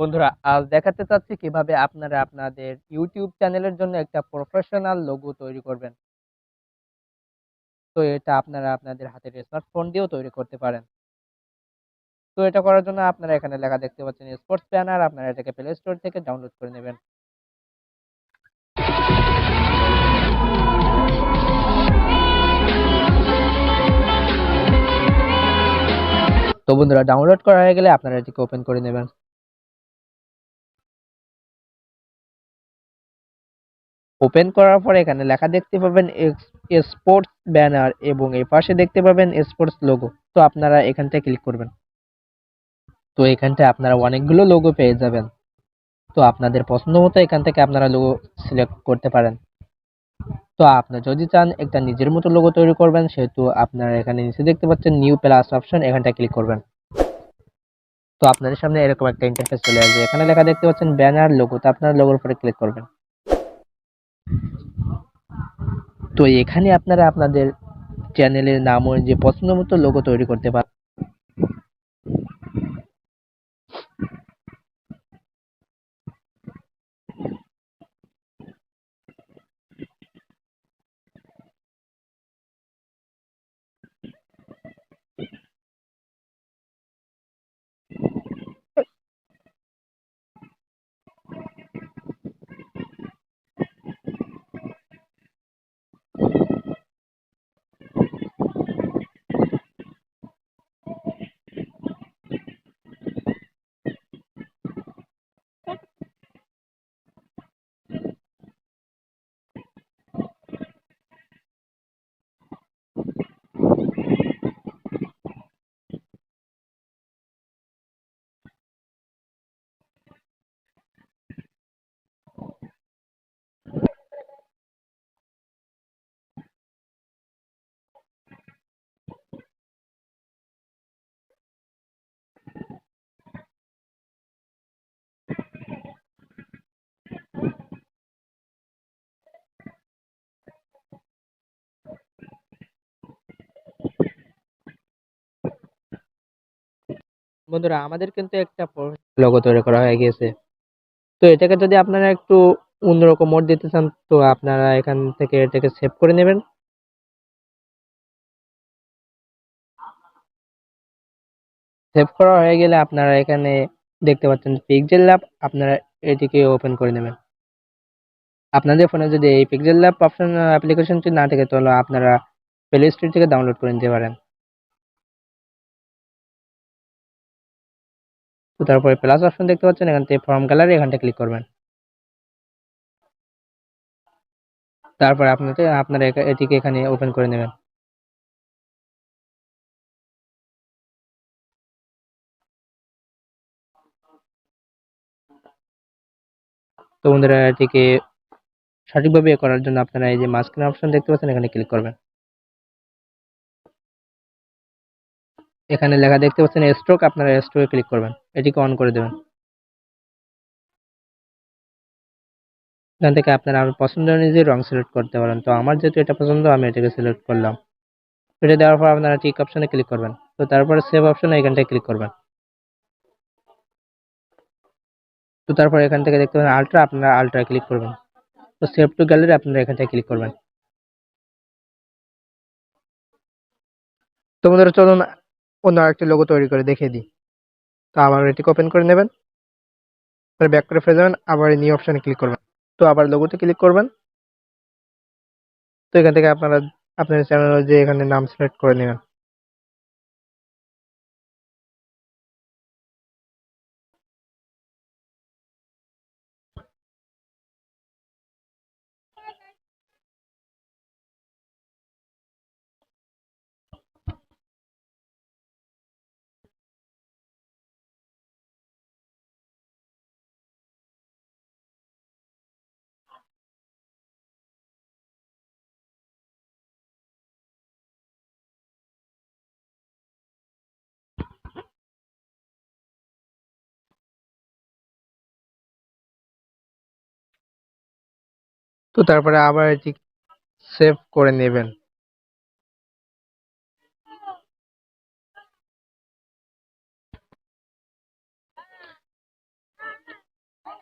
বন্ধুরা, আজ দেখাতে চাচ্ছি কিভাবে আপনারা আপনাদের ইউটিউব চ্যানেলের জন্য একটা প্রফেশনাল লোগো তৈরি করবেন। তো এটা আপনারা আপনাদের হাতের স্মার্টফোন দিয়েও তৈরি করতে পারেন। তো এটা করার জন্য আপনারা এখানে লেখা দেখতে পাচ্ছেন স্পোর্টস ব্যানার। আপনারা এটাকে প্লে স্টোর থেকে ডাউনলোড করে নেবেন। তো বন্ধুরা, ডাউনলোড করা হয়ে গেলে আপনারা এটিকে ওপেন করে নেবেন। ওপেন করার পরে এখানে লেখা দেখতে পাবেন স্পোর্টস ব্যানার এবং এই পাশে দেখতে পাবেন স্পোর্টস লোগো। তো আপনারা এখানটায় ক্লিক করবেন। তো এখানটায় আপনারা অনেকগুলো লোগো পেয়ে যাবেন। তো আপনাদের পছন্দ মতো এখান থেকে আপনারা লোগো সিলেক্ট করতে পারেন। তো আপনি যদি চান একটা নিজের মতো লোগো তৈরি করবেন, সেহেতু আপনারা এখানে নিচে দেখতে পাচ্ছেন নিউ প্লাস অপশন, এখানটা ক্লিক করবেন। তো আপনাদের সামনে এরকম একটা ইন্টারফেস চলে আসবে। এখানে লেখা দেখতে পাচ্ছেন ব্যানার লোগো। তো আপনারা লোগোর উপরে ক্লিক করবেন। তো এখানে আপনারা আপনাদের চ্যানেলের নাম যে পছন্দ মতো লোগো তৈরি করতে পারেন। বন্ধুরা, আমাদের কিন্তু একটা লোগো তৈরি করা হয়ে গেছে। তো এটাকে যদি আপনারা একটু অন্যরকম মোড দিতে চান, তো আপনারা এখান থেকে এটাকে সেভ করে নেবেন। সেভ করা হয়ে গেলে আপনারা এখানে দেখতে পাচ্ছেন পিক্সেল ল্যাব। আপনারা এটিকে ওপেন করে নেবেন। আপনাদের ফোনে যদি এই পিক্সেল ল্যাব অপশন অ্যাপ্লিকেশনটি না থাকে, তাহলে আপনারা প্লে স্টোর থেকে ডাউনলোড করে নিতে পারেন। তো তারপরে প্লাস অপশন দেখতে পাচ্ছেন, এখান থেকে ফর্ম গ্যালারি, এখানটা ক্লিক করবেন। তারপর আপনারা এটিকে এখানে ওপেন করে নেবেন। তো বন্ধুরা, এটিকে সঠিকভাবে করার জন্য আপনারা এই যে মাঝখানে অপশন দেখতে পাচ্ছেন, এখানে ক্লিক করবেন। এখানে লেখা দেখতে পাচ্ছেন স্ট্রোক, আপনারা স্ট্রোকে ক্লিক করবেন। এটিকে অন করে দেবেন। এখান থেকে আপনারা আমার পছন্দ অনুযায়ী রং সিলেক্ট করতে পারেন। তো আমার যেহেতু এটা পছন্দ, আমি এটাকে সিলেক্ট করলাম। এটা দেওয়ার পর আপনারা টিক অপশনে ক্লিক করবেন। তো তারপরে সেভ অপশনে এখানটায় ক্লিক করবেন। তো তারপর এখান থেকে দেখতে পাবেন আল্ট্রা, আপনারা আল্ট্রা ক্লিক করবেন। তো সেভ টু গ্যালারি, আপনারা এখানটায় ক্লিক করবেন। তো বন্ধুরা, চলুন অন্য আরেকটি লোগো তৈরি করে দেখিয়ে দিই। তো আবার এটিকে ওপেন করে নেবেন। ব্যাক করে ফিরে যাবেন, আবার নিউ অপশনে ক্লিক করবেন। তো আবার লোগোতে ক্লিক করবেন। তো এখান থেকে আপনারা আপনার চ্যানেল যে এখানে নাম সিলেক্ট করে নেবেন। তো তারপরে আবার এটি সেভ করে নেবেন।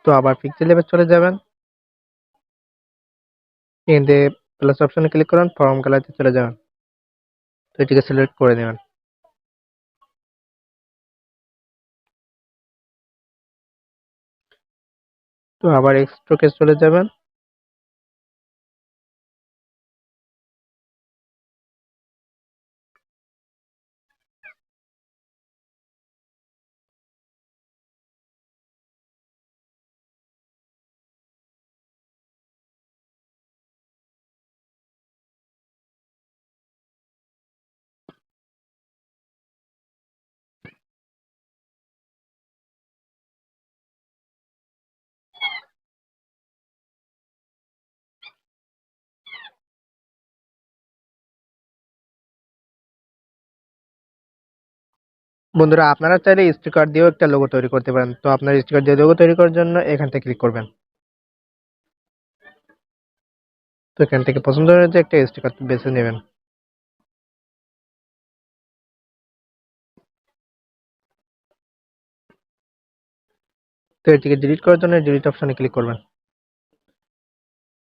তো আবার পিক্সেল ল্যাবে চলে যাবেন, এখান থেকে প্লাস অপশনে ক্লিক করুন, ফর্ম কালারতে চলে যাবেন, তো এটিকে সিলেক্ট করে নেবেন। তো আবার স্ট্রোকে চলে যাবেন, বন্ধুরা আপনারা চাইলে স্টিকার দিয়েও একটা লোগো তৈরি করতে পারেন। তো আপনার স্টিকার দিয়ে লোগো তৈরি করার জন্য এখান থেকে ক্লিক করবেন। তো এখান থেকে পছন্দ অনুযায়ী একটা স্টিকার বেছে নেবেন। তো এটিকে ডিলিট করার জন্য ডিলিট অপশনে ক্লিক করবেন।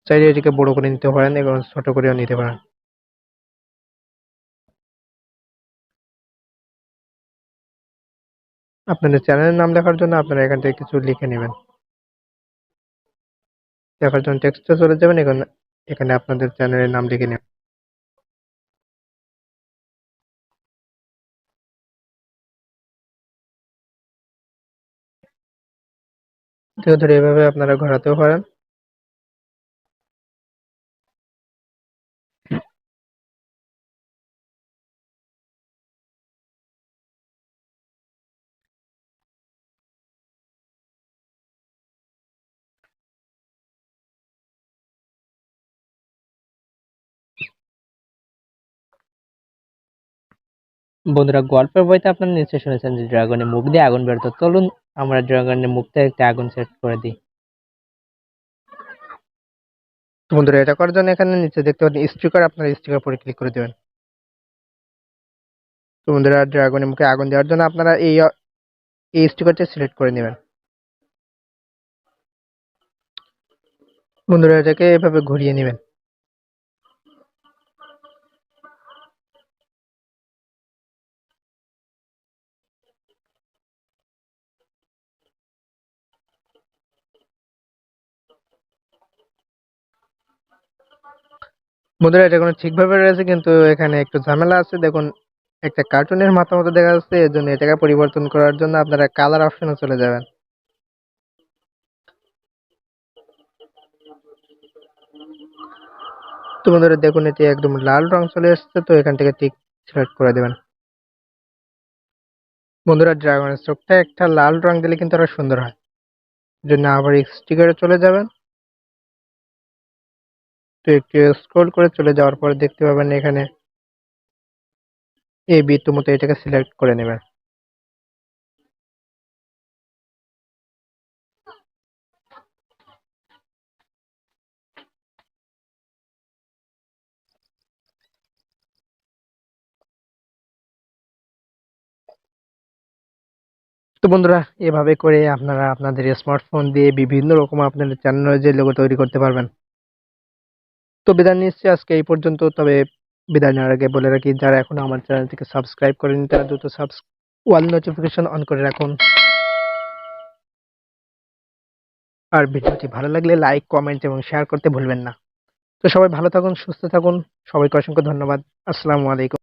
চাইলে এটিকে বড় করে নিতে পারেন এবং ছোট করেও নিতে পারেন। আপনাদের চ্যানেলের নাম লেখার জন্য আপনারা এখান থেকে কিছু লিখে নেবেন। লেখার জন্য টেক্সটে চলে যাবেন, এখানে এখানে আপনাদের চ্যানেলের নাম লিখে নেবেন। ধীরে ধীরে এভাবে আপনারা ঘোরাতেও পারেন। বন্ধুরা গল্পের বইতে আপনারা নিশ্চয়ই শুনেছেন যে ড্রাগনের মুখ দিয়ে আগুন বেরোতো। চলুন আমরা ড্রাগনের মুখ থেকে একটা আগুন সেট করে দিই। তো বন্ধুরা এটা করার জন্য এখানে নিচে দেখতে পাচ্ছেন স্টিকার, আপনারা স্টিকার পরে ক্লিক করে দেবেন। তো বন্ধুরা ড্রাগনের মুখে আগুন দেওয়ার জন্য আপনারা এই স্টিকারটা সিলেক্ট করে নেবেন। বন্ধুরা এটাকে এভাবে ঘুরিয়ে নেবেন। বন্ধুরা এটা কোনো ঠিকভাবে রয়েছে, কিন্তু এখানে একটু ঝামেলা আছে। দেখুন একটা কার্টুনের মাথা মতো দেখা যাচ্ছে, এর জন্য এটাকে পরিবর্তন করার জন্য আপনারা কালার অপশনে চলে যাবেন। তো বন্ধুরা দেখুন এটি একদম লাল রং চলে এসেছে, তো এখান থেকে ঠিক সিলেক্ট করে দেবেন। বন্ধুরা ড্রাগনের চোখটা একটা লাল রং দিলে কিন্তু আরো সুন্দর হয়। জন্য আবার স্টিকারে চলে যাবেন। তো একটু স্ক্রল করে চলে যাওয়ার পরে দেখতে পাবেন এখানে এই বৃত্ত মতো এটাকে সিলেক্ট করে নেবেন। তো বন্ধুরা এভাবে করে আপনারা আপনাদের স্মার্টফোন দিয়ে বিভিন্ন রকম আপনাদের চ্যানেলের লোগো তৈরি করতে পারবেন। তো বিদায় নিচ্ছি আজকে এই পর্যন্ত। তবে বিদায় নেওয়ার আগে বলে রাখি, যারা এখনো আমার চ্যানেলটিকে সাবস্ক্রাইব করেনি তারা দ্রুত ওয়াল নোটিফিকেশন অন করে রাখুন। আর ভিডিওটি ভালো লাগলে লাইক, কমেন্ট এবং শেয়ার করতে ভুলবেন না। তো সবাই ভালো থাকুন, সুস্থ থাকুন। সবাইকে অসংখ্য ধন্যবাদ। আসসালামু আলাইকুম।